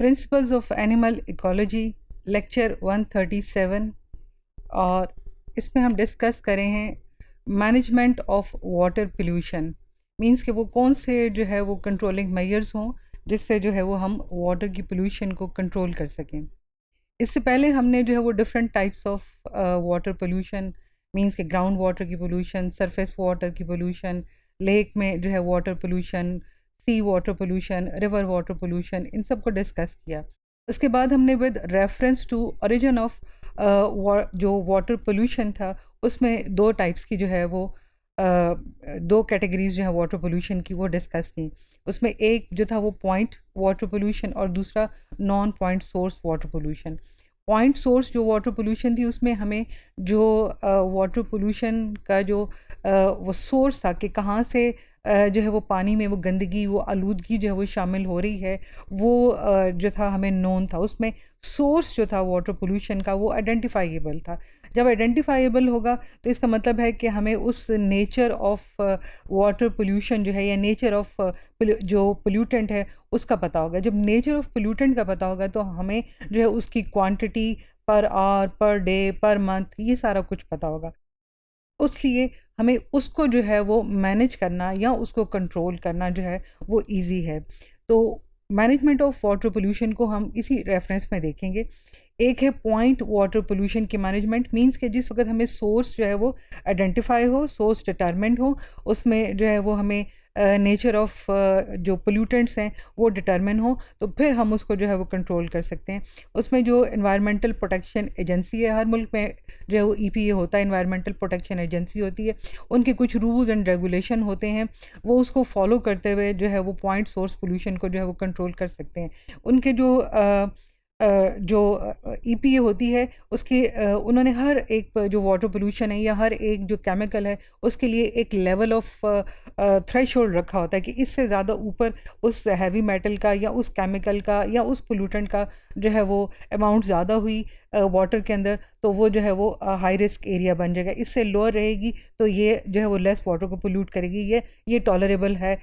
Principles of animal ecology lecture 137 और इसमें हम डिस्कस करें हैं management of water pollution. Means कि वो कौन से जो है वो कंट्रोलिंग मेजर्स हों जिससे जो है वो हम वाटर की पोल्यूशन को कंट्रोल कर सकें। इससे पहले हमने जो है वो different types of water pollution means के ग्राउंड वाटर की पोल्यूशन, सरफेस वाटर की पोल्यूशन, लेक में जो है water pollution, sea water pollution, river water pollution, इन सब को डिस्कस किया। उसके बाद हमने with reference to origin of जो वाटर पोल्यूशन था उसमें दो टाइप्स की जो है वो दो कैटेगरीज जो है वाटर पोल्यूशन की वो डिस्कस की। उसमें एक जो था वो पॉइंट वाटर पोल्यूशन और दूसरा non point source water pollution. Point source जो वाटर पोल्यूशन थी उसमें हमें जो वाटर पोल्यूशन का जो वो सोर्स था कि कहाँ से जो है वो पानी में वो गंदगी, वो आलूदगी जो है वो शामिल हो रही है, वो जो था हमें नोन था। उसमें सोर्स जो था वाटर पोल्यूशन का वो आइडेंटिफाइएबल था। जब आइडेंटिफाइएबल होगा तो इसका मतलब है कि हमें उस नेचर ऑफ वाटर पोल्यूशन जो है या नेचर ऑफ जो पोल्यूटेंट है उसका पता होगा। जब नेचर ऑफ पोल्यूटेंट का पता होगा तो हमें जो है उसकी quantity per hour, per day, per month, ये सारा कुछ पता होगा। उसलिए हमें उसको जो है वो मैनेज करना या उसको कंट्रोल करना जो है वो इजी है। तो मैनेजमेंट ऑफ वाटर पोल्यूशन को हम इसी रेफरेंस में देखेंगे। एक है पॉइंट वाटर पोल्यूशन की मैनेजमेंट, मींस के जिस वक्त हमें सोर्स जो है वो आइडेंटिफाई हो, सोर्स डिटरमिन्ड हो, उसमें जो है वो हमें नेचर ऑफ जो पोल्यूटेंट्स हैं वो डिटरमिन हो, तो फिर हम उसको जो है वो कंट्रोल कर सकते हैं। उसमें जो एनवायरमेंटल प्रोटेक्शन एजेंसी है, हर मुल्क में जो है वो EPA होता है, एनवायरमेंटल प्रोटेक्शन एजेंसी होती है, उनके कुछ रूल्स एंड रेगुलेशन होते हैं, वो उसको फॉलो करते हुए जो है वो पॉइंट सोर्स पोल्यूशन को जो है वो कंट्रोल कर सकते हैं। उनके जो EPA होती है उसके उन्होंने हर एक जो वाटर पोल्यूशन है या हर एक जो केमिकल है उसके लिए एक लेवल ऑफ थ्रेशोल्ड रखा होता है कि इससे ज़्यादा ऊपर उस हैवी मेटल का या उस केमिकल का या उस पोल्यूटेंट का जो है वो अमाउंट ज़्यादा हुई वाटर के अंदर तो वो जो है वो हाई रिस्क एरिया बन जाएगा। इससे लोअर रहेगी तो ये जो है वो लेस वाटर को पोल्यूट करेगी, ये टॉलरेबल है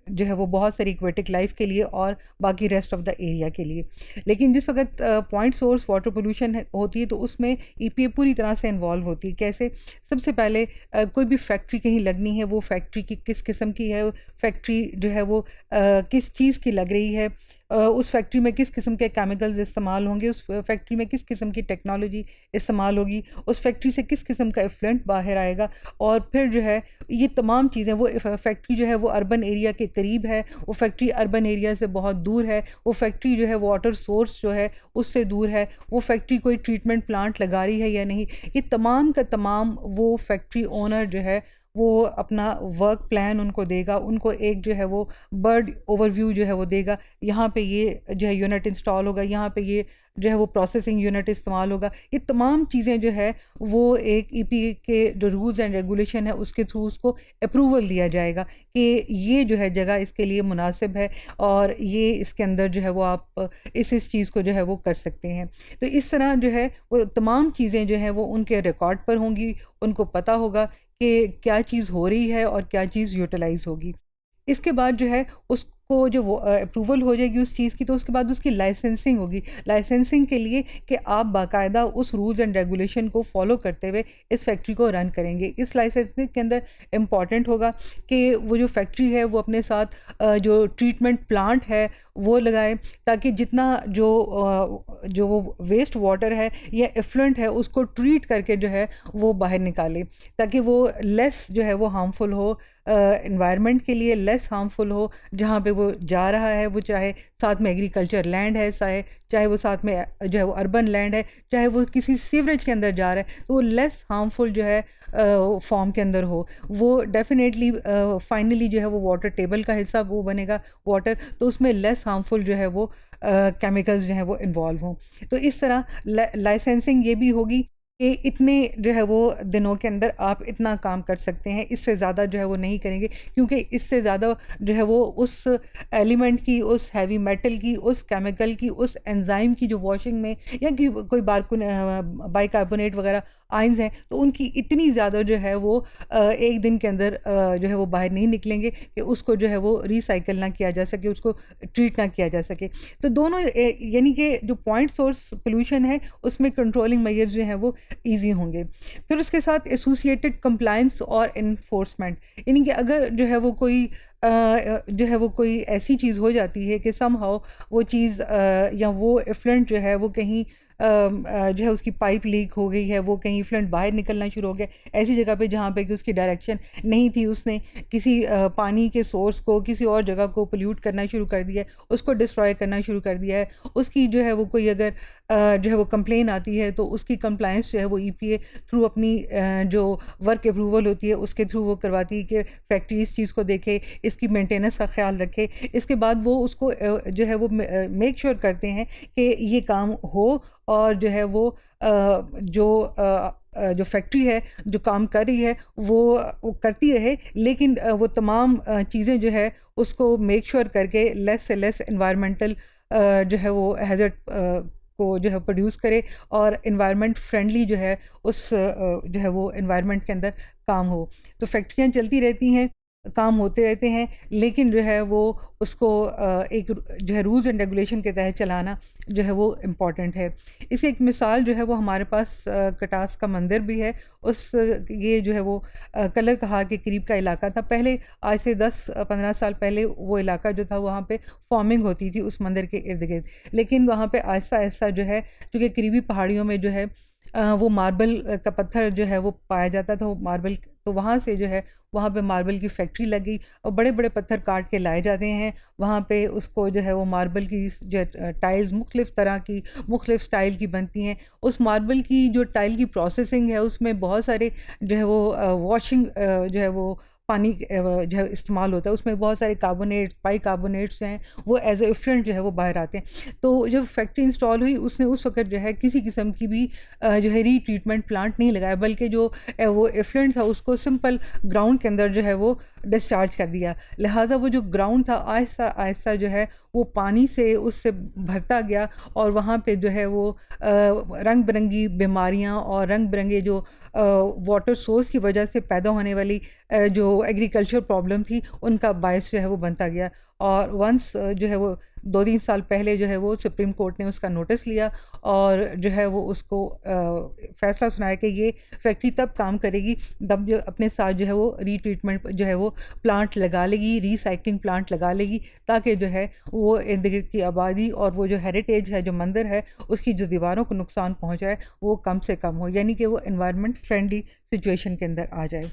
जो है वो बहुत सारी एक्वेटिक लाइफ के लिए और बाकी रेस्ट ऑफ द एरिया के लिए। लेकिन जिस वक्त पॉइंट सोर्स वाटर पोल्यूशन होती है तो उसमें EPA पूरी तरह से इन्वॉल्व होती है। कैसे? सबसे पहले कोई भी फैक्ट्री कहीं लगनी है, वो फैक्ट्री की किस किस्म की है, फैक्ट्री जो है वो किस चीज़ की लग रही है, उस फैक्ट्री में किस किस्म के केमिकल्स इस्तेमाल होंगे, उस फैक्ट्री में किस किस्म की टेक्नोलॉजी इस्तेमाल होगी, उस फैक्ट्री से किस किस्म का एफ्लुएंट बाहर आएगा, और फिर जो है ये तमाम चीज़ें, वो फैक्ट्री जो है वो अर्बन एरिया के करीब है, वो फैक्ट्री अर्बन एरिया से बहुत दूर है, वो फैक्ट्री जो है वाटर सोर्स जो है उससे दूर है, वो फैक्ट्री कोई ट्रीटमेंट प्लांट लगा रही है या नहीं, ये तमाम का तमाम वो फैक्ट्री ओनर जो है वो अपना वर्क प्लान उनको देगा, उनको एक जो है वो बर्ड ओवरव्यू जो है वो देगा। यहाँ पे ये जो है यूनिट इंस्टॉल होगा, यहाँ पे ये जो है वो प्रोसेसिंग यूनिट इस्तेमाल होगा। ये तमाम चीज़ें जो है वो एक EPA के जो रूल्स एंड रेगुलेशन है उसके थ्रू उसको अप्रूवल दिया जाएगा कि ये जो है जगह इसके लिए मुनासिब है और ये इसके अंदर जो है वो आप इस चीज़ को जो है वो कर सकते हैं। तो इस तरह जो है वो तमाम चीज़ें जो हैं वो उनके रिकॉर्ड पर होंगी, उनको पता होगा कि क्या चीज़ हो रही है और क्या चीज़ यूटिलाइज होगी। इसके बाद जो है उसको जो वो अप्रूवल हो जाएगी उस चीज़ की, तो उसके बाद उसकी लाइसेंसिंग होगी। लाइसेंसिंग के लिए कि आप बाकायदा उस रूल्स एंड रेगुलेशन को फॉलो करते हुए इस फैक्ट्री को रन करेंगे। इस लाइसेंसिंग के अंदर इम्पॉर्टेंट होगा कि वो जो फैक्ट्री है वो अपने साथ जो ट्रीटमेंट प्लांट है वो लगाए, ताकि जितना जो वो वेस्ट वाटर है या एफ्लुएंट है उसको ट्रीट करके जो है वो बाहर निकाले, ताकि वो लेस जो है वो हार्मफुल हो एनवायरनमेंट के लिए, लेस हार्मफुल हो जहाँ पे वो जा रहा है, वो चाहे साथ में एग्रीकल्चर लैंड है, चाहे वो साथ में जो है वो अर्बन लैंड है, चाहे वो किसी सीवरेज के अंदर जा रहा है, तो वो लेस हार्मफुल जो है फॉर्म के अंदर हो। वो डेफिनेटली फाइनली जो है वो वाटर टेबल का हिस्सा वो बनेगा वाटर, तो उसमें लेस हार्मफुल जो है वो केमिकल्स जो है वो इन्वॉल्व हों। तो इस तरह लाइसेंसिंग ये भी होगी कि इतने जो है वो दिनों के अंदर आप इतना काम कर सकते हैं, इससे ज़्यादा जो है वो नहीं करेंगे, क्योंकि इससे ज़्यादा जो है वो उस एलिमेंट की, उस हैवी मेटल की, उस केमिकल की, उस एंजाइम की जो वॉशिंग में, या कि कोई बाइकार्बोनेट वगैरह आयंस हैं, तो उनकी इतनी ज़्यादा जो है वो एक दिन के अंदर जो है वो बाहर नहीं निकलेंगे कि उसको जो है वो रिसाइकल ना किया जा सके, उसको ट्रीट ना किया जा सके। तो दोनों यानी कि जो पॉइंट सोर्स पोल्यूशन है उसमें कंट्रोलिंग मेजर्स जो हैं वो ईजी होंगे। फिर उसके साथ एसोसिएटेड कंप्लायंस और इन्फोर्समेंट, यानी कि अगर जो है वो कोई जो है वो कोई ऐसी चीज़ हो जाती है कि समहाउ वो चीज़ या वो एफ्लुएंट जो है वो कहीं जो है उसकी पाइप लीक हो गई है, वो कहीं एफ्लुएंट बाहर निकलना शुरू हो गया ऐसी जगह पे जहाँ पे कि उसकी डायरेक्शन नहीं थी, उसने किसी पानी के सोर्स को किसी और जगह को पोल्यूट करना शुरू कर दिया है, उसको डिस्ट्रॉय करना शुरू कर दिया है, उसकी जो है वो कोई अगर जो है वो कंप्लेन आती है तो उसकी कंप्लायंस जो है वो EPA थ्रू अपनी जो वर्क अप्रूवल होती है उसके थ्रू वो करवाती है कि फैक्ट्री इस चीज़ को देखे, इसकी मेंटेनेंस का ख्याल रखे। इसके बाद वो उसको जो है वो मेक श्योर करते हैं कि ये काम हो, और जो है वो जो फैक्ट्री है जो काम कर रही है वो करती रहे, लेकिन वो तमाम चीज़ें जो है उसको मेक श्योर करके लेस से लेस एनवायरमेंटल जो है वो हैज़र्ड को जो है प्रोड्यूस करे, और इन्वायरमेंट फ्रेंडली जो है उस जो है वो इन्वायरमेंट के अंदर काम हो। तो फैक्ट्रियाँ चलती रहती हैं, काम होते रहते हैं, लेकिन जो है वो उसको एक जो है रूल्स एंड रेगुलेशन के तहत चलाना जो है वो इम्पॉर्टेंट है। इसकी एक मिसाल जो है वो हमारे पास कटास का मंदिर भी है। ये जो है वो कलर कहार के करीब का इलाका था। पहले आज से 10-15 साल पहले वो इलाका जो था वहाँ पे फार्मिंग होती थी उस मंदिर के इर्द गिर्द, लेकिन वहाँ पे आहिस्ता आहिस्ता जो है, चूँकि करीबी पहाड़ियों में जो है वो मार्बल का पत्थर जो है वो पाया जाता था, वो मार्बल, तो वहाँ से जो है वहाँ पे मार्बल की फैक्ट्री लग गई और बड़े बड़े पत्थर काट के लाए जाते हैं वहाँ पे। उसको जो है वो मार्बल की जो टाइल्स मुख्तलिफ़ तरह की मुख्तलिफ़ स्टाइल की बनती हैं। उस मार्बल की जो टाइल की प्रोसेसिंग है उसमें बहुत सारे जो है वो वॉशिंग जो है वो पानी जो है इस्तेमाल होता है, उसमें बहुत सारे कार्बोनेट बाइकार्बोनेट्स हैं वो एज ए एफ्लुएंट जो है वो बाहर आते हैं। तो जब फैक्ट्री इंस्टॉल हुई उसने उस वक्त जो है किसी किस्म की भी जो है री ट्रीटमेंट प्लांट नहीं लगाया, बल्कि जो वो एफ्लुएंट था उसको सिंपल ग्राउंड के अंदर जो है वो डिस्चार्ज कर दिया। लिहाजा वो जो ग्राउंड था आहिस्ता आहिस्ता जो है वो पानी से उससे भरता गया, और वहाँ पे जो है वो रंग बिरंगी बीमारियाँ और रंग बिरंगे जो वाटर सोर्स की वजह से पैदा होने वाली जो एग्रीकल्चर प्रॉब्लम थी उनका बायस जो है वो बनता गया। और वंस जो है वो 2-3 साल पहले जो है वो सुप्रीम कोर्ट ने उसका नोटिस लिया और जो है वो उसको फ़ैसला सुनाया कि ये फैक्ट्री तब काम करेगी तब जो अपने साथ जो है वो रीट्रीटमेंट जो है वो प्लांट लगा लेगी, रिसाइकलिंग प्लांट लगा लेगी, ताकि जो है वो इर्द गिर्द की आबादी और वो जो हेरिटेज है जो मंदिर है उसकी जो दीवारों को नुकसान पहुँचाए वो कम से कम हो, यानी कि वो इन्वायरमेंट फ्रेंडली सिचुएशन के अंदर आ जाए।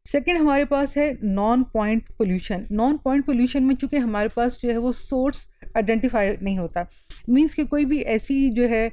सेकेंड हमारे पास है non point pollution. Non point pollution में चूँकि हमारे पास जो है वो सोर्स आइडेंटिफाई नहीं होता, मींस कि कोई भी ऐसी जो है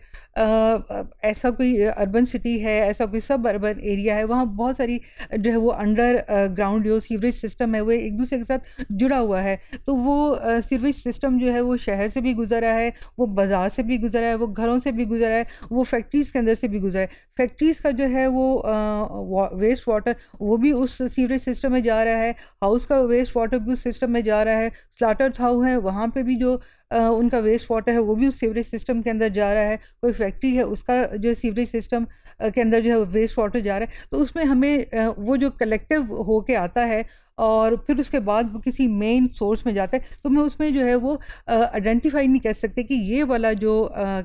ऐसा कोई अर्बन सिटी है, ऐसा कोई सब अर्बन एरिया है, वहाँ बहुत सारी जो है वो अंडर ग्राउंड जो सीवरेज सिस्टम है वो एक दूसरे के साथ जुड़ा हुआ है। तो वो सीवरेज सिस्टम जो है वो शहर से भी गुजरा है, वो बाज़ार से भी गुजरा है, वो घरों से भी गुजरा है, वो फैक्ट्रीज़ के अंदर से भी गुजरा है। फैक्ट्रीज़ का जो है वो वेस्ट वाटर वो भी उस सीवरेज सिस्टम में जा रहा है, हाउस का वेस्ट वाटर भी उस सिस्टम में जा रहा है, स्लाटर हाउ है वहाँ पे भी जो उनका वेस्ट वाटर है वो भी उस सीवरेज सिस्टम के अंदर जा रहा है, कोई फैक्ट्री है उसका जो सीवरेज सिस्टम के अंदर जो है वेस्ट वाटर जा रहा है। तो उसमें हमें वो जो कलेक्टिव होके आता है और फिर उसके बाद वो किसी मेन सोर्स में जाता है, तो मैं उसमें जो है वो आइडेंटिफाई नहीं कर सकते कि ये वाला जो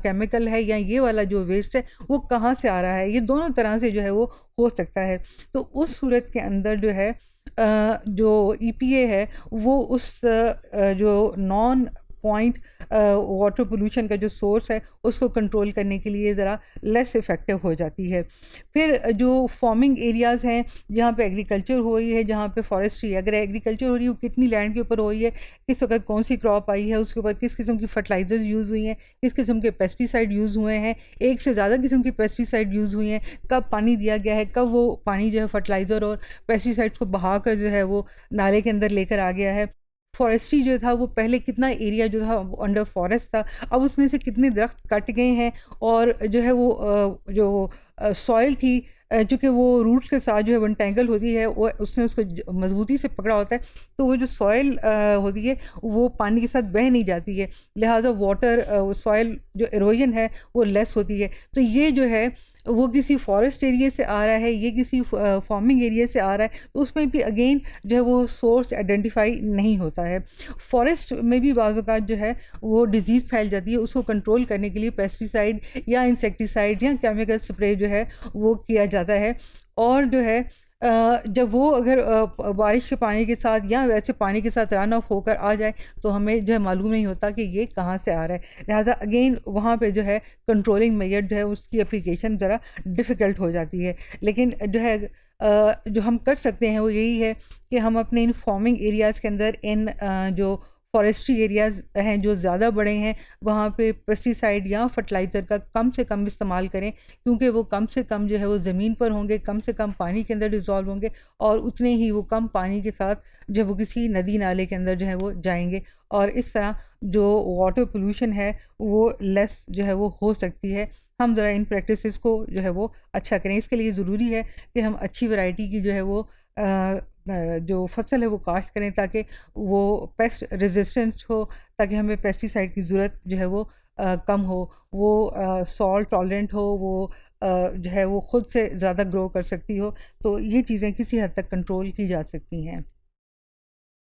केमिकल है या ये वाला जो वेस्ट है वो कहाँ से आ रहा है। ये दोनों तरह से जो है वो हो सकता है। तो उस सूरत के अंदर जो है जो EPA है वो उस जो नॉन पॉइंट वाटर पोल्यूशन का जो सोर्स है उसको कंट्रोल करने के लिए ज़रा लेस इफ़ेक्टिव हो जाती है। फिर जो फार्मिंग एरियाज़ हैं जहाँ पे एग्रीकल्चर हो रही है, जहाँ पे फॉरेस्ट्री, अगर एग्रीकल्चर हो रही है वो कितनी लैंड के ऊपर हो रही है, किस वक्त कौन सी क्रॉप आई है, उसके ऊपर किस किस्म की फर्टिलाइजर्स यूज़ हुई हैं, किस किस्म के पेस्टिसाइड यूज़ हुए हैं, एक से ज़्यादा किस्म की पेस्टिसाइड यूज़ हुई हैं, कब पानी दिया गया है, कब वो पानी जो है फर्टिलाइज़र और पेस्टिसाइड्स को बहा कर जो है वो नाले के अंदर लेकर आ गया है। फॉरेस्ट्री जो था वो पहले कितना एरिया जो था अंडर फॉरेस्ट था, अब उसमें से कितने दरख्त कट गए हैं, और जो है वो जो सॉइल थी चूँकि वो रूट्स के साथ जो है वो एंटेंगल होती है, वो उसने उसको मजबूती से पकड़ा होता है, तो वो जो सॉइल होती है वो पानी के साथ बह नहीं जाती है, लिहाजा वाटर सॉइल जो एरोजन है वो लेस होती है। तो ये जो है वो किसी फॉरेस्ट एरिया से आ रहा है, ये किसी फार्मिंग एरिया से आ रहा है, तो उसमें भी अगेन जो है वो सोर्स आइडेंटिफाई नहीं होता है। फॉरेस्ट में भी बाज़ औक़ात जो है वो डिज़ीज़ फैल जाती है, उसको कंट्रोल करने के लिए पेस्टिसाइड या इंसेक्टिसाइड या केमिकल स्प्रे जो है वो किया जाता है। और जो है जब वो अगर बारिश के पानी के साथ या वैसे पानी के साथ रन ऑफ होकर आ जाए तो हमें जो है मालूम नहीं होता कि ये कहाँ से आ रहा है, लिहाजा अगेन वहाँ पे जो है कंट्रोलिंग मेजर जो है उसकी एप्लीकेशन ज़रा डिफ़िकल्ट हो जाती है। लेकिन जो है जो हम कर सकते हैं वो यही है कि हम अपने इन फार्मिंग एरियाज़ के अंदर इन जो फॉरेस्ट्री एरियाज़ हैं जो ज़्यादा बड़े हैं वहाँ पे पेस्टिसाइड या फर्टिलाइज़र का कम से कम इस्तेमाल करें, क्योंकि वो कम से कम जो है वो ज़मीन पर होंगे, कम से कम पानी के अंदर डिज़ोल्व होंगे, और उतने ही वो कम पानी के साथ जब वो किसी नदी नाले के अंदर जो है वो जाएंगे, और इस तरह जो वाटर पोल्यूशन है वो लेस जो है वो हो सकती है। हम ज़रा इन प्रैक्टिसेस को जो है वो अच्छा करें। इसके लिए ज़रूरी है कि हम अच्छी वैरायटी की जो है वो जो फसल है वो काश्त करें, ताकि वो पेस्ट रेजिस्टेंट हो, ताकि हमें पेस्टिसाइड की ज़रूरत जो है वो कम हो, वो सॉल्ट टॉलरेंट हो, वो जो है वो ख़ुद से ज़्यादा ग्रो कर सकती हो। तो ये चीज़ें किसी हद तक कंट्रोल की जा सकती हैं।